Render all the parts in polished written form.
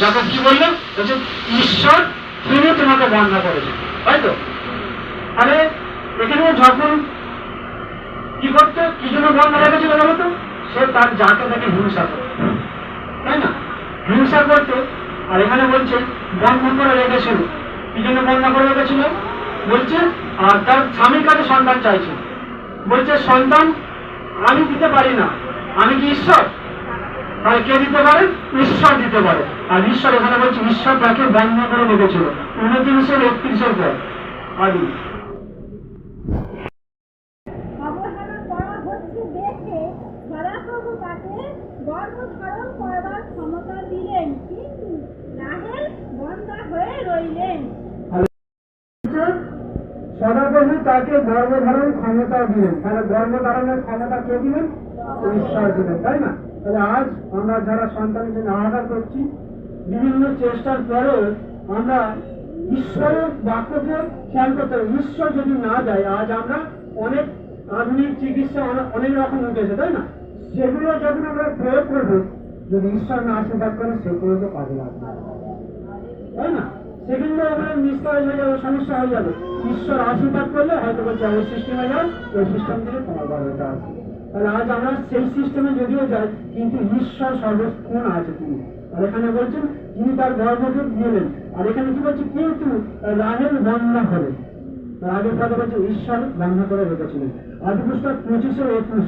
যাকে কি বললেন, বলছে ঈশ্বর তিনি তোমাকে বন্যা করেছেন, তাই তো? আরে এখানে যখন কি করতো, কি জন্য বন্যা রেখেছিল বলতো? সে তার যাকে তাকে হিংসা করতো, তাই না? হিংসা করতো। আর এখানে বলছে বন্ধন করে রেখেছিল। কি জন্য বন্যা করে রেখেছিল বলছে? আর তার স্বামীর কাছে সন্তান চাইছে, বলছে সন্তান আমি দিতে পারি না, আমি কি ঈশ্বর? তাহলে কে দিতে পারে? ঈশ্বর দিতে পারে। আর ঈশ্বর এখানে বলছে ঈশ্বর তাকে বন্ধ করে রেখেছিল 29-31 পর আদি। গর্ভধারণ করবার ক্ষমতা দিলেন, কিন্তু রাহেল বন্ধ্যা হয়ে রইলেন। সদাপ্রভু তাকে গর্ভধারণ ক্ষমতা দিলেন। তাহলে গর্ভধারণের ক্ষমতা কে দিলেন? ঈশ্বর দিলেন, তাই না? তাহলে আজ আমরা যারা সন্তানের জন্য আহার করছি, বিভিন্ন চেষ্টার পরেও আমরা ঈশ্বরের বাক্যকে খেয়াল করতে হবে। ঈশ্বর যদি না যায়, আজ আমরা অনেক আধুনিক চিকিৎসা অনেক রকম উঠেছে, তাই না? সেগুলো যখন আমরা প্রয়োগ করবো, যদি ঈশ্বর না আশীর্বাদ করে সেগুলো তো কাজে লাগবে, তাই না? সেগুলো আমাদের নিষ্কাজ হয়ে যাবে, সমস্যা হয়ে যাবে। ঈশ্বর আশীর্বাদ করলে হয়তো বলছে ওই সিস্টেমে যাও, ওই সিস্টেম থেকে তোমার বাড়িটা আছে। তাহলে আজ আমরা সেই সিস্টেমে যদিও যাই, কিন্তু ঈশ্বর সর্বক্ষণ আছে তিনি। আর এখানে বলছেন তিনি তার গর্ভকে দিলেন। আর এখানে কি বলছে? কিন্তু রাহেল বন্যা করে। আগের কথা বলছে ঈশ্বর বন্যা করে রেখেছিলেন। আদি পুস্তক 25-21।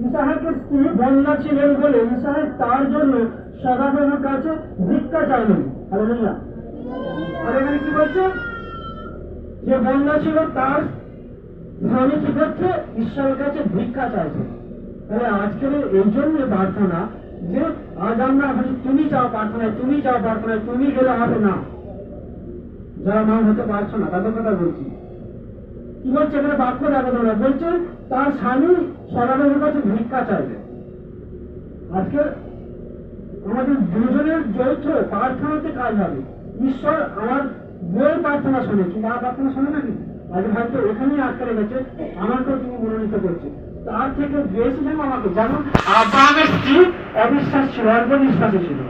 ইসাহাকের স্ত্রী বন্যা ছিলেন বলে ইসাহাক তার জন্য সদাপ্রভুর কাছে ভিক্ষা চাইলেন। হালেলুয়া। আর এখানে কি বলছে? যে বন্যা ছিল তার স্বামী কি করছে? ঈশ্বরের কাছে ভিক্ষা চাইছে। তাহলে আজকের এই জন্য প্রার্থনা যে আজ আমরা তুমি যাও প্রার্থনায়, তুমি যাও প্রার্থনায়, তুমি গেলে হবে না। যারা মা হতে পারছো না তাদের কথা বলছি। কি বলছে এখানে বাক্য দেখো তোমরা? বলছে তার স্বামী সদাপ্রভুর কাছে ভিক্ষা চাইবে। আজকে আমাদের দুজনের যৌথ প্রার্থনাতে কাজ হবে। ঈশ্বর আমার বইয়ের প্রার্থনা শোনে, কিন্তু আমার প্রার্থনা শোনে নাকি? আজ হয়তো এখানেই আটকে রেখেছে, আমাকেও তিনি মনোনীত করছে। তার থেকে বেশি যেন আমাকে, যেমন আব্রাহামের স্ত্রী অবিশ্বাস ছিল, অল্প বিশ্বাসী ছিল।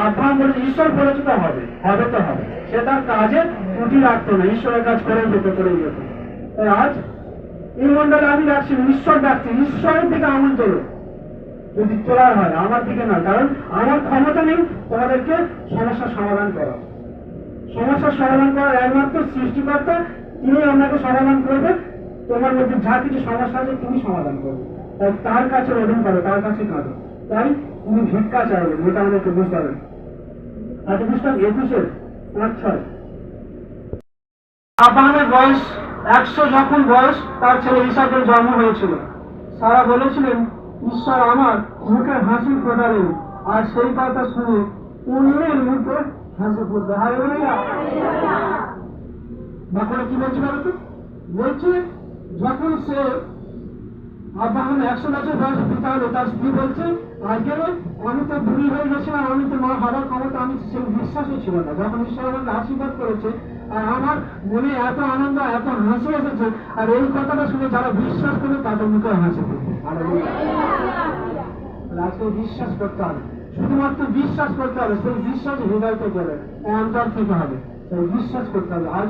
আব্রাহাম বলে ঈশ্বর বলেছে তো হবে, হবে তো হবে। সে তার কাজে ত্রুটি রাখতো না, ঈশ্বরের কাজ করে যেত, করে যেত। তাই আজ এই মন্ডলে আমি ডাকছি, ঈশ্বর ডাকছি, ঈশ্বরের দিকে আমল তোলো। যদি তোলার হয় আমার দিকে না, কারণ আমার ক্ষমতা নেই তোমাদেরকে সমস্যার সমাধান করা। সমস্যার সমাধান করার একমাত্র সৃষ্টিকর্তা, তিনি আপনাকে সমাধান করবে। তোমার মধ্যে যা কিছু সমস্যা আছে তুমি সমাধান করবে। তাই তার কাছে রোদন করো, তার কাছে কাঁদো। তাই তুমি ভিক্ষা চাইবে, যেটা আমাদেরকে বুঝতে হবে। আজ পুস্তক 21-5-6। আব্রাহামের বয়স 100 যখন বয়স, তার ছেলে ইসাকের জন্ম হয়েছিল। সারা বলেছিলেন ঈশ্বর আমার মুখে হাসি ফোটালেন, আর সেই কথা শুনে অন্যের মুখে হাসি ফুটবে। হালেলুয়া। বাক্যটা কি বলছে বলতো? বলছে যখন সে আব্রাহাম 100 বছর বয়সে পিতা হলো, তার স্ত্রী বলছে আজকে আমি তো বুড়ি হয়ে গেছিলাম, আমি তো মা হওয়ার ক্ষমতা আমি সেই বিশ্বাসই ছিল না। যখন ঈশ্বর আমাকে আশীর্বাদ করেছে, আর আমার মনে এত আনন্দ, এত হাসি এসেছে, আর এই কথাটা শুনে যারা বিশ্বাস করে তাদের মুখে হাসি ফুটবে। আজকে বিশ্বাস করতে হবে, শুধুমাত্র বিশ্বাস করতে হবে। সেই বিশ্বাস হৃদয় থেকে হবে, অন্তর থেকে হবে। তাই বিশ্বাস করতে হবে। আজ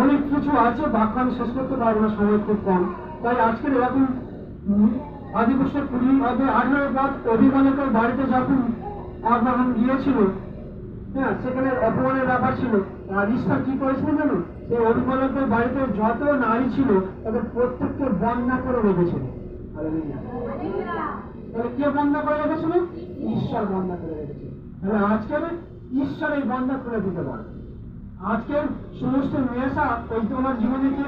অনেক কিছু আছে, বাক্য আমি শেষ করতে পারবো না, সময় খুব কম। তাই আজকের এরকম আদি পুস্তক 20-18 অভিভাবকের বাড়িতে যখন আব্রাহাম গিয়েছিল, হ্যাঁ, সেখানে অপমানের ব্যাপার ছিল। আর ঈশ্বর কি করেছিলেন জানো? সেই অভিভাবকদের বাড়িতে যত নারী ছিল তাদের প্রত্যেককে বন্যা করে রেখেছিল। তাহলে কে বন্যা করে রেখেছিল? ঈশ্বর বন্যা করে রেখেছিল। তাহলে আজকের ঈশ্বর এই বন্যা করে দিতে পারে। আজকের সমস্ত মেয়েসা ওই তোমার জীবনে কে